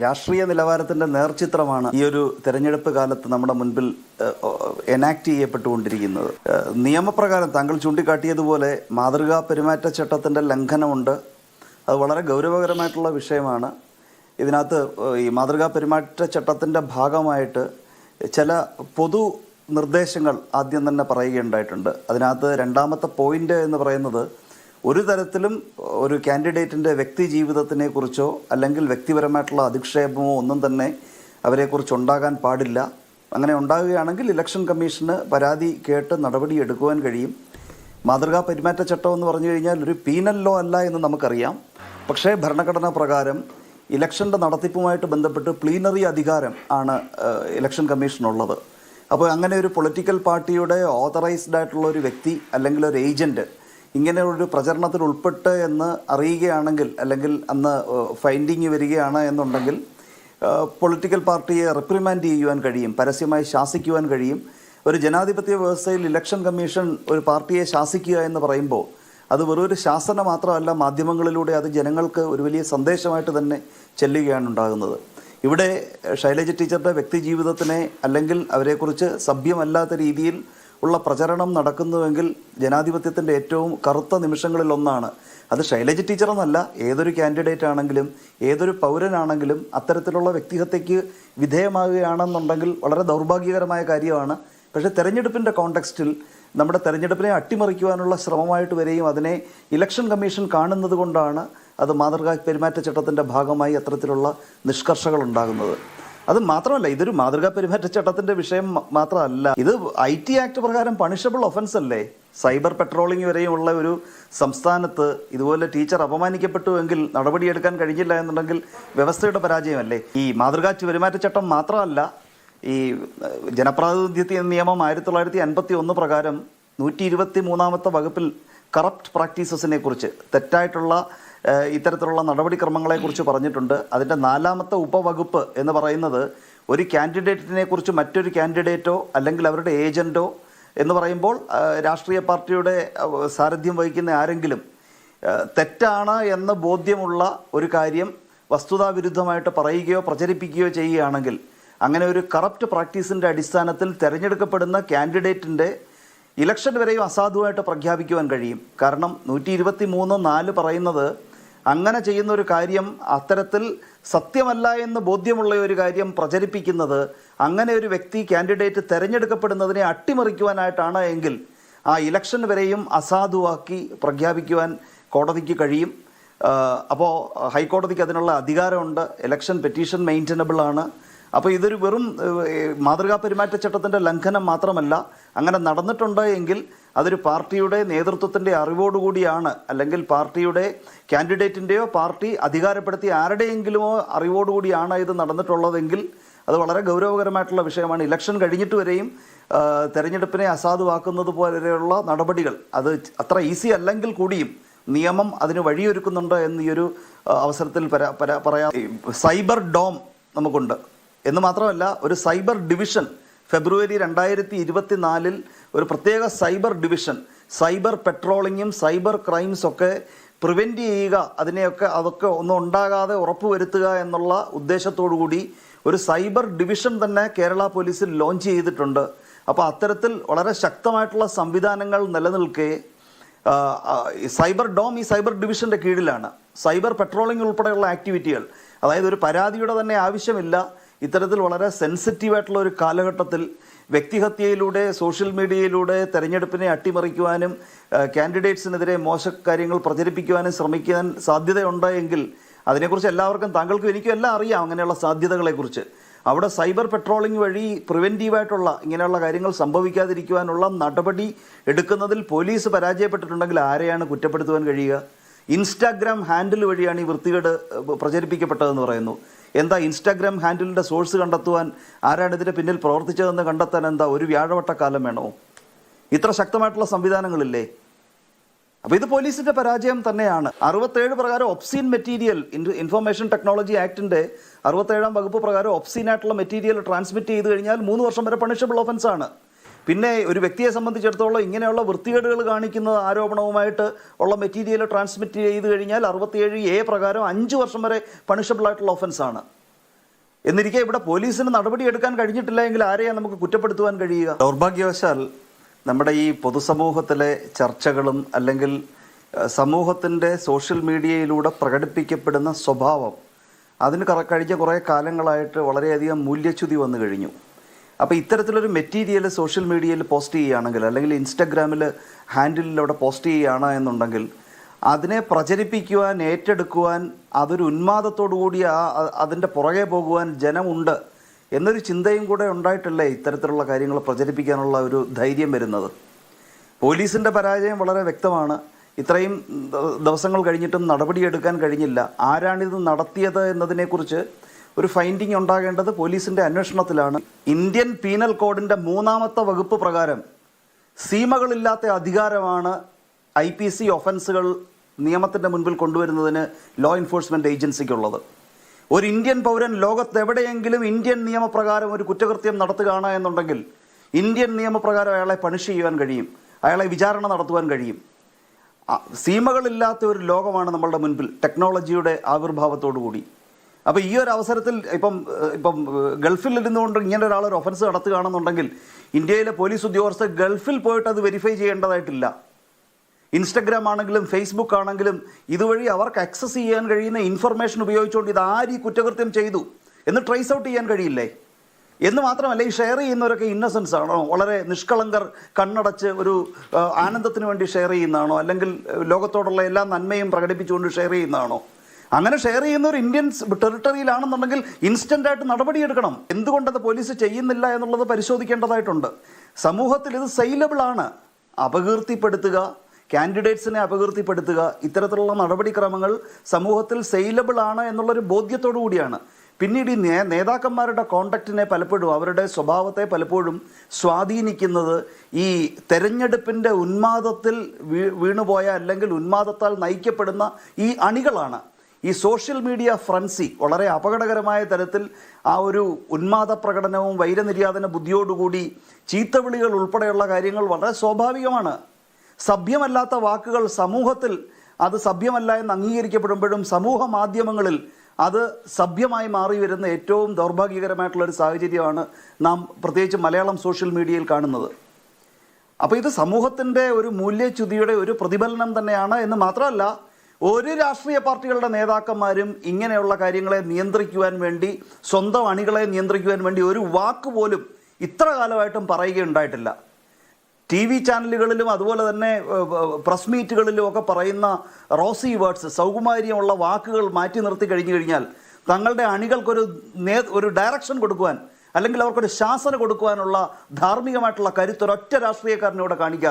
രാഷ്ട്രീയ നിലവാരത്തിൻ്റെ നേർചിത്രമാണ് ഈ ഒരു തെരഞ്ഞെടുപ്പ് കാലത്ത് നമ്മുടെ മുൻപിൽ എനാക്ട് ചെയ്യപ്പെട്ടുകൊണ്ടിരിക്കുന്നത്. നിയമപ്രകാരം താങ്കൾ ചൂണ്ടിക്കാട്ടിയതുപോലെ മാതൃകാ പെരുമാറ്റച്ചട്ടത്തിൻ്റെ ലംഘനമുണ്ട്. അത് വളരെ ഗൗരവകരമായിട്ടുള്ള വിഷയമാണ്. ഇതിനകത്ത് ഈ മാതൃകാ പെരുമാറ്റച്ചട്ടത്തിൻ്റെ ഭാഗമായിട്ട് ചില പൊതു നിർദ്ദേശങ്ങൾ ആദ്യം തന്നെ പറയുകയുണ്ടായിട്ടുണ്ട്. അതിനകത്ത് രണ്ടാമത്തെ പോയിന്റ് എന്ന് പറയുന്നത്, ഒരു തരത്തിലും ഒരു കാൻഡിഡേറ്റിൻ്റെ വ്യക്തി ജീവിതത്തിനെ കുറിച്ചോ അല്ലെങ്കിൽ വ്യക്തിപരമായിട്ടുള്ള അധിക്ഷേപമോ ഒന്നും തന്നെ അവരെക്കുറിച്ച് ഉണ്ടാകാൻ പാടില്ല. അങ്ങനെ ഉണ്ടാകുകയാണെങ്കിൽ ഇലക്ഷൻ കമ്മീഷന് പരാതി കേട്ട് നടപടി എടുക്കുവാൻ കഴിയും. മാതൃകാ പെരുമാറ്റച്ചട്ടം എന്ന് പറഞ്ഞു കഴിഞ്ഞാൽ ഒരു പീനൽ ലോ അല്ല എന്ന് നമുക്കറിയാം. പക്ഷേ ഭരണഘടനാ പ്രകാരം ഇലക്ഷൻ്റെ നടത്തിപ്പുമായിട്ട് ബന്ധപ്പെട്ട് പ്ലീനറി അധികാരം ആണ് ഇലക്ഷൻ കമ്മീഷനുള്ളത്. അപ്പോൾ അങ്ങനെ ഒരു പൊളിറ്റിക്കൽ പാർട്ടിയുടെ ഓതറൈസ്ഡ് ആയിട്ടുള്ള ഒരു വ്യക്തി അല്ലെങ്കിൽ ഒരു ഏജൻറ്റ് ഇങ്ങനെ ഒരു പ്രചരണത്തിൽ ഉൾപ്പെട്ട് എന്ന് അറിയുകയാണെങ്കിൽ, അല്ലെങ്കിൽ അന്ന് ഫൈൻഡിങ് വരികയാണ് എന്നുണ്ടെങ്കിൽ പൊളിറ്റിക്കൽ പാർട്ടിയെ റിപ്രിമാൻഡ് ചെയ്യുവാൻ കഴിയും, പരസ്യമായി ശാസിക്കുവാൻ കഴിയും. ഒരു ജനാധിപത്യ വ്യവസ്ഥയിൽ ഇലക്ഷൻ കമ്മീഷൻ ഒരു പാർട്ടിയെ ശാസിക്കുക എന്ന് പറയുമ്പോൾ അത് വെറൊരു ശാസന മാത്രമല്ല, മാധ്യമങ്ങളിലൂടെ അത് ജനങ്ങൾക്ക് ഒരു വലിയ സന്ദേശമായിട്ട് തന്നെ ചെല്ലുകയാണ് ഉണ്ടാകുന്നത്. ഇവിടെ ശൈലജ ടീച്ചറുടെ വ്യക്തി ജീവിതത്തിനെ അല്ലെങ്കിൽ അവരെക്കുറിച്ച് സഭ്യമല്ലാത്ത രീതിയിൽ ഉള്ള പ്രചരണം നടക്കുന്നുവെങ്കിൽ ജനാധിപത്യത്തിൻ്റെ ഏറ്റവും കറുത്ത നിമിഷങ്ങളിലൊന്നാണ്. അത് ശൈലജ ടീച്ചറെന്നല്ല, ഏതൊരു കാൻഡിഡേറ്റ് ആണെങ്കിലും ഏതൊരു പൗരനാണെങ്കിലും അത്തരത്തിലുള്ള വ്യക്തിഹത്യയ്ക്ക് വിധേയമാകുകയാണെന്നുണ്ടെങ്കിൽ വളരെ ദൗർഭാഗ്യകരമായ കാര്യമാണ്. പക്ഷേ തെരഞ്ഞെടുപ്പിൻ്റെ കോണ്ടെക്സ്റ്റിൽ നമ്മുടെ തെരഞ്ഞെടുപ്പിനെ അട്ടിമറിക്കുവാനുള്ള ശ്രമമായിട്ട് വരികയും അതിനെ ഇലക്ഷൻ കമ്മീഷൻ കാണുന്നത് കൊണ്ടാണ് അത് മാതൃകാ പെരുമാറ്റച്ചട്ടത്തിൻ്റെ ഭാഗമായി അത്തരത്തിലുള്ള നിഷ്കർഷകൾ ഉണ്ടാകുന്നത്. അത് മാത്രമല്ല, ഇതൊരു മാതൃകാ പെരുമാറ്റച്ചട്ടത്തിൻ്റെ വിഷയം മാത്രമല്ല, ഇത് IT ആക്ട് പ്രകാരം പണിഷബിൾ ഒഫൻസ് അല്ലേ? സൈബർ പെട്രോളിംഗ് വരെയുമുള്ള ഒരു സംസ്ഥാനത്ത് ഇതുപോലെ ടീച്ചർ അപമാനിക്കപ്പെട്ടുവെങ്കിൽ നടപടിയെടുക്കാൻ കഴിഞ്ഞില്ല എന്നുണ്ടെങ്കിൽ വ്യവസ്ഥയുടെ പരാജയമല്ലേ? ഈ മാതൃകാ പെരുമാറ്റച്ചട്ടം മാത്രമല്ല, ഈ ജനപ്രാതിനിധ്യ നിയമം 1951 പ്രകാരം 123ാമത്തെ വകുപ്പിൽ കറപ്റ്റ് പ്രാക്ടീസസിനെ കുറിച്ച്, തെറ്റായിട്ടുള്ള ഇത്തരത്തിലുള്ള നടപടിക്രമങ്ങളെക്കുറിച്ച് പറഞ്ഞിട്ടുണ്ട്. അതിൻ്റെ 4ാമത്തെ ഉപവകുപ്പ് എന്ന് പറയുന്നത് ഒരു കാൻഡിഡേറ്റിനെ കുറിച്ച് മറ്റൊരു കാൻഡിഡേറ്റോ അല്ലെങ്കിൽ അവരുടെ ഏജൻറ്റോ എന്ന് പറയുമ്പോൾ രാഷ്ട്രീയ പാർട്ടിയുടെ സാരഥ്യം വഹിക്കുന്ന ആരെങ്കിലും തെറ്റാണ് എന്ന് ബോധ്യമുള്ള ഒരു കാര്യം വസ്തുതാവിരുദ്ധമായിട്ട് പറയുകയോ പ്രചരിപ്പിക്കുകയോ ചെയ്യുകയാണെങ്കിൽ അങ്ങനെ ഒരു കറപ്റ്റ് പ്രാക്ടീസിൻ്റെ അടിസ്ഥാനത്തിൽ തിരഞ്ഞെടുക്കപ്പെടുന്ന കാൻഡിഡേറ്റിൻ്റെ ഇലക്ഷൻ വരെയും അസാധുവായിട്ട് പ്രഖ്യാപിക്കുവാൻ കഴിയും. കാരണം 123(4) പറയുന്നത് അങ്ങനെ ചെയ്യുന്ന ഒരു കാര്യം, അത്തരത്തിൽ സത്യമല്ല എന്ന് ബോധ്യമുള്ള ഒരു കാര്യം പ്രചരിപ്പിക്കുന്നത്, അങ്ങനെ ഒരു വ്യക്തി കാൻഡിഡേറ്റ് തിരഞ്ഞെടുക്കപ്പെടുന്നതിനെ അട്ടിമറിക്കുവാനായിട്ടാണ് എങ്കിൽ ആ ഇലക്ഷൻ വരെയും അസാധുവാക്കി പ്രഖ്യാപിക്കുവാൻ കോടതിക്ക് കഴിയും. അപ്പോൾ ഹൈക്കോടതിക്ക് അതിനുള്ള അധികാരമുണ്ട്. ഇലക്ഷൻ പെറ്റീഷൻ മെയിൻറ്റനബിൾ ആണ്. അപ്പോൾ ഇതൊരു വെറും മാതൃകാ പെരുമാറ്റച്ചട്ടത്തിൻ്റെ ലംഘനം മാത്രമല്ല, അങ്ങനെ നടന്നിട്ടുണ്ട് എങ്കിൽ അതൊരു പാർട്ടിയുടെ നേതൃത്വത്തിൻ്റെ അറിവോടുകൂടിയാണ്, അല്ലെങ്കിൽ പാർട്ടിയുടെ കാൻഡിഡേറ്റിൻ്റെയോ പാർട്ടി അധികാരപ്പെടുത്തിയ ആരുടെയെങ്കിലുമോ അറിവോടുകൂടിയാണ് ഇത് നടന്നിട്ടുള്ളതെങ്കിൽ അത് വളരെ ഗൗരവകരമായിട്ടുള്ള വിഷയമാണ്. ഇലക്ഷൻ കഴിഞ്ഞിട്ട് വരെയും തെരഞ്ഞെടുപ്പിനെ അസാധുവാക്കുന്നത് പോലെയുള്ള നടപടികൾ അത് അത്ര ഈസി അല്ലെങ്കിൽ കൂടിയും നിയമം അതിന് വഴിയൊരുക്കുന്നുണ്ട് എന്ന് ഈ ഒരു അവസരത്തിൽ പറയാം. സൈബർ ഡോം നമുക്കുണ്ട് എന്ന് മാത്രമല്ല, ഒരു സൈബർ ഡിവിഷൻ ഫെബ്രുവരി 2024 ഒരു പ്രത്യേക സൈബർ ഡിവിഷൻ സൈബർ പെട്രോളിങ്ങും സൈബർ ക്രൈംസ് ഒക്കെ പ്രിവെൻറ്റ് ചെയ്യുക, അതൊക്കെ ഒന്നും ഉണ്ടാകാതെ ഉറപ്പുവരുത്തുക എന്നുള്ള ഉദ്ദേശത്തോടു കൂടി ഒരു സൈബർ ഡിവിഷൻ തന്നെ കേരള പോലീസിൽ ലോഞ്ച് ചെയ്തിട്ടുണ്ട്. അപ്പോൾ അത്തരത്തിൽ വളരെ ശക്തമായിട്ടുള്ള സംവിധാനങ്ങൾ നിലനിൽക്കെ സൈബർ ഡോം ഈ സൈബർ ഡിവിഷൻ്റെ കീഴിലാണ്. സൈബർ പെട്രോളിംഗ് ഉൾപ്പെടെയുള്ള ആക്ടിവിറ്റികൾ, അതായത് ഒരു പരാതിയുടെ തന്നെ ആവശ്യമില്ല. ഇത്തരത്തിൽ വളരെ സെൻസിറ്റീവായിട്ടുള്ള ഒരു കാലഘട്ടത്തിൽ വ്യക്തിഹത്യയിലൂടെ സോഷ്യൽ മീഡിയയിലൂടെ തെരഞ്ഞെടുപ്പിനെ അട്ടിമറിക്കുവാനും കാൻഡിഡേറ്റ്സിനെതിരെ മോശകാര്യങ്ങൾ പ്രചരിപ്പിക്കുവാനും ശ്രമിക്കാൻ സാധ്യതയുണ്ട് എങ്കിൽ അതിനെക്കുറിച്ച് എല്ലാവർക്കും, താങ്കൾക്കും എനിക്കും എല്ലാം അറിയാം അങ്ങനെയുള്ള സാധ്യതകളെക്കുറിച്ച്. അവിടെ സൈബർ പെട്രോളിംഗ് വഴി പ്രിവെൻറ്റീവായിട്ടുള്ള ഇങ്ങനെയുള്ള കാര്യങ്ങൾ സംഭവിക്കാതിരിക്കുവാനുള്ള നടപടി എടുക്കുന്നതിൽ പോലീസ് പരാജയപ്പെട്ടിട്ടുണ്ടെങ്കിൽ ആരെയാണ് കുറ്റപ്പെടുത്തുവാൻ കഴിയുക? ഇൻസ്റ്റാഗ്രാം ഹാൻഡിൽ വഴിയാണ് ഈ വൃത്തികേട് പ്രചരിപ്പിക്കപ്പെട്ടതെന്ന് പറയുന്നു. എന്താ ഇൻസ്റ്റാഗ്രാം ഹാൻഡിലിൻ്റെ സോഴ്സ് കണ്ടെത്തുവാൻ, ആരാണ് ഇതിൻ്റെ പിന്നിൽ പ്രവർത്തിച്ചതെന്ന് കണ്ടെത്താൻ എന്താ ഒരു വ്യാഴവട്ടക്കാലം വേണോ? ഇത്ര ശക്തമായിട്ടുള്ള സംവിധാനങ്ങളില്ലേ? അപ്പോൾ ഇത് പോലീസിൻ്റെ പരാജയം തന്നെയാണ്. 67 പ്രകാരം ഒബ്സീൻ മെറ്റീരിയൽ, ഇൻഫർമേഷൻ ടെക്നോളജി ആക്ടിൻ്റെ 67ാം വകുപ്പ് പ്രകാരം ഒബ്സീൻ ആയിട്ടുള്ള മെറ്റീരിയൽ ട്രാൻസ്മിറ്റ് ചെയ്ത് കഴിഞ്ഞാൽ 3 വർഷം വരെ പണിഷബിൾ ഒഫൻസാണ്. പിന്നെ ഒരു വ്യക്തിയെ സംബന്ധിച്ചിടത്തോളം ഇങ്ങനെയുള്ള വൃത്തികേടുകൾ കാണിക്കുന്ന ആരോപണവുമായിട്ട് ഉള്ള മെറ്റീരിയൽ ട്രാൻസ്മിറ്റ് ചെയ്ത് കഴിഞ്ഞാൽ 67A പ്രകാരം 5 വർഷം വരെ പണിഷബിൾ ആയിട്ടുള്ള ഒഫൻസാണ്. എന്നിരിക്കെ ഇവിടെ പോലീസിന് നടപടിയെടുക്കാൻ കഴിഞ്ഞിട്ടില്ല എങ്കിൽ ആരെയാണ് നമുക്ക് കുറ്റപ്പെടുത്തുവാൻ കഴിയുക? ദൗർഭാഗ്യവശാൽ നമ്മുടെ ഈ പൊതുസമൂഹത്തിലെ ചർച്ചകളും അല്ലെങ്കിൽ സമൂഹത്തിൻ്റെ സോഷ്യൽ മീഡിയയിലൂടെ പ്രകടിപ്പിക്കപ്പെടുന്ന സ്വഭാവം അതിന് കഴിഞ്ഞ കുറേ കാലങ്ങളായിട്ട് വളരെയധികം മൂല്യച്യുതി വന്നു കഴിഞ്ഞു. അപ്പോൾ ഇത്തരത്തിലൊരു മെറ്റീരിയൽ സോഷ്യൽ മീഡിയയിൽ പോസ്റ്റ് ചെയ്യുകയാണെങ്കിൽ അല്ലെങ്കിൽ ഇൻസ്റ്റഗ്രാമിൽ ഹാൻഡിലൂടെ പോസ്റ്റ് ചെയ്യുകയാണ് എന്നുണ്ടെങ്കിൽ അതിനെ പ്രചരിപ്പിക്കുവാൻ, ഏറ്റെടുക്കുവാൻ, അതൊരു ഉന്മാദത്തോടു കൂടി അതിൻ്റെ പുറകെ പോകുവാൻ ജനമുണ്ട് എന്നൊരു ചിന്തയും കൂടെ ഉണ്ടായിട്ടല്ലേ ഇത്തരത്തിലുള്ള കാര്യങ്ങൾ പ്രചരിപ്പിക്കാനുള്ള ഒരു ധൈര്യം വരുന്നത്. പോലീസിൻ്റെ പരാജയം വളരെ വ്യക്തമാണ്. ഇത്രയും ദിവസങ്ങൾ കഴിഞ്ഞിട്ടും നടപടിയെടുക്കാൻ കഴിഞ്ഞില്ല. ആരാണിത് നടത്തിയത് എന്നതിനെക്കുറിച്ച് ഒരു ഫൈൻഡിങ് ഉണ്ടാകേണ്ടത് പോലീസിൻ്റെ അന്വേഷണത്തിലാണ്. ഇന്ത്യൻ പീനൽ കോഡിൻ്റെ 3-ാമത്തെ വകുപ്പ് പ്രകാരം സീമകളില്ലാത്ത അധികാരമാണ് IPC ഒഫൻസുകൾ നിയമത്തിൻ്റെ മുൻപിൽ കൊണ്ടുവരുന്നതിന് ലോ എൻഫോഴ്സ്മെൻറ്റ് ഏജൻസിക്കുള്ളത്. ഒരു ഇന്ത്യൻ പൗരൻ ലോകത്തെവിടെയെങ്കിലും ഇന്ത്യൻ നിയമപ്രകാരം ഒരു കുറ്റകൃത്യം നടത്തുകയാണ് എന്നുണ്ടെങ്കിൽ ഇന്ത്യൻ നിയമപ്രകാരം അയാളെ പണിഷ് ചെയ്യുവാൻ കഴിയും, അയാളെ വിചാരണ നടത്തുവാൻ കഴിയും. സീമകളില്ലാത്ത ഒരു ലോകമാണ് നമ്മളുടെ മുൻപിൽ ടെക്നോളജിയുടെ ആവിർഭാവത്തോടു കൂടി. അപ്പോൾ ഈ ഒരു അവസരത്തിൽ ഇപ്പം ഗൾഫിൽ ഇരുന്നുകൊണ്ട് ഇങ്ങനെ ഒരാളൊരു ഒഫൻസ് നടത്തുകയാണെന്നുണ്ടെങ്കിൽ ഇന്ത്യയിലെ പോലീസ് ഉദ്യോഗസ്ഥർ ഗൾഫിൽ പോയിട്ട് അത് വെരിഫൈ ചെയ്യേണ്ടതായിട്ടില്ല. ഇൻസ്റ്റഗ്രാം ആണെങ്കിലും ഫേസ്ബുക്ക് ആണെങ്കിലും ഇതുവഴി അവർക്ക് ആക്സസ് ചെയ്യാൻ കഴിയുന്ന ഇൻഫർമേഷൻ ഉപയോഗിച്ചുകൊണ്ട് ഇത് ആര് ഈ കുറ്റകൃത്യം ചെയ്തു എന്ന് ട്രേസ് ഔട്ട് ചെയ്യാൻ കഴിയില്ലേ? എന്ന് മാത്രമല്ല, ഈ ഷെയർ ചെയ്യുന്നവരൊക്കെ ഇന്നസെൻസ് ആണോ? വളരെ നിഷ്കളങ്കർ, കണ്ണടച്ച് ഒരു ആനന്ദത്തിന് വേണ്ടി ഷെയർ ചെയ്യുന്നതാണോ? അല്ലെങ്കിൽ ലോകത്തോടുള്ള എല്ലാ നന്മയും പ്രകടിപ്പിച്ചുകൊണ്ട് ഷെയർ ചെയ്യുന്നതാണോ? അങ്ങനെ ഷെയർ ചെയ്യുന്ന ഒരു ഇന്ത്യൻ ടെറിട്ടറിയിലാണെന്നുണ്ടെങ്കിൽ ഇൻസ്റ്റൻ്റായിട്ട് നടപടിയെടുക്കണം. എന്തുകൊണ്ടത് പോലീസ് ചെയ്യുന്നില്ല എന്നുള്ളത് പരിശോധിക്കേണ്ടതായിട്ടുണ്ട്. സമൂഹത്തിൽ ഇത് സെയിലബിൾ ആണ്. അപകീർത്തിപ്പെടുത്തുക, കാൻഡിഡേറ്റ്സിനെ അപകീർത്തിപ്പെടുത്തുക, ഇത്തരത്തിലുള്ള നടപടിക്രമങ്ങൾ സമൂഹത്തിൽ സെയിലബിൾ ആണ് എന്നുള്ളൊരു ബോധ്യത്തോടു കൂടിയാണ്. പിന്നീട് ഈ നേതാക്കന്മാരുടെ കോണ്ടാക്റ്റിനെ പലപ്പോഴും, അവരുടെ സ്വഭാവത്തെ പലപ്പോഴും സ്വാധീനിക്കുന്നത് ഈ തെരഞ്ഞെടുപ്പിൻ്റെ ഉന്മാദത്തിൽ വീണുപോയ അല്ലെങ്കിൽ ഉന്മാദത്താൽ നയിക്കപ്പെടുന്ന ഈ അണികളാണ്. ഈ സോഷ്യൽ മീഡിയ ഫ്രൻസി വളരെ അപകടകരമായ തരത്തിൽ ആ ഒരു ഉന്മാദ പ്രകടനവും വൈരനിര്യാതന ബുദ്ധിയോടുകൂടി ചീത്തവിളികൾ ഉൾപ്പെടെയുള്ള കാര്യങ്ങൾ വളരെ സ്വാഭാവികമാണ്. സഭ്യമല്ലാത്ത വാക്കുകൾ സമൂഹത്തിൽ അത് സഭ്യമല്ല എന്ന് അംഗീകരിക്കപ്പെടുമ്പോഴും സമൂഹ മാധ്യമങ്ങളിൽ അത് സഭ്യമായി മാറി വരുന്ന ഏറ്റവും ദൗർഭാഗ്യകരമായിട്ടുള്ളൊരു സാഹചര്യമാണ് നാം പ്രത്യേകിച്ച് മലയാളം സോഷ്യൽ മീഡിയയിൽ കാണുന്നത്. അപ്പോൾ ഇത് സമൂഹത്തിൻ്റെ ഒരു മൂല്യച്യുതിയുടെ ഒരു പ്രതിഫലനം തന്നെയാണ് എന്ന് മാത്രമല്ല, ഒരു രാഷ്ട്രീയ പാർട്ടികളുടെ നേതാക്കന്മാരും ഇങ്ങനെയുള്ള കാര്യങ്ങളെ നിയന്ത്രിക്കുവാൻ വേണ്ടി, സ്വന്തം അണികളെ നിയന്ത്രിക്കുവാൻ വേണ്ടി ഒരു വാക്ക് പോലും ഇത്ര കാലമായിട്ടും പറയുകയുണ്ടായിട്ടില്ല. TV ചാനലുകളിലും അതുപോലെ തന്നെ പ്രസ് മീറ്റുകളിലും ഒക്കെ പറയുന്ന റോസി വേർഡ്സ്, സൗകുമാര്യമുള്ള വാക്കുകൾ മാറ്റി നിർത്തി കഴിഞ്ഞു കഴിഞ്ഞാൽ തങ്ങളുടെ അണികൾക്കൊരു ഡയറക്ഷൻ കൊടുക്കുവാൻ അല്ലെങ്കിൽ അവർക്കൊരു ശാസന കൊടുക്കുവാനുള്ള ധാർമ്മികമായിട്ടുള്ള കരുത്തൊരൊറ്റ രാഷ്ട്രീയക്കാരനോട് കാണിക്കാറുണ്ട്.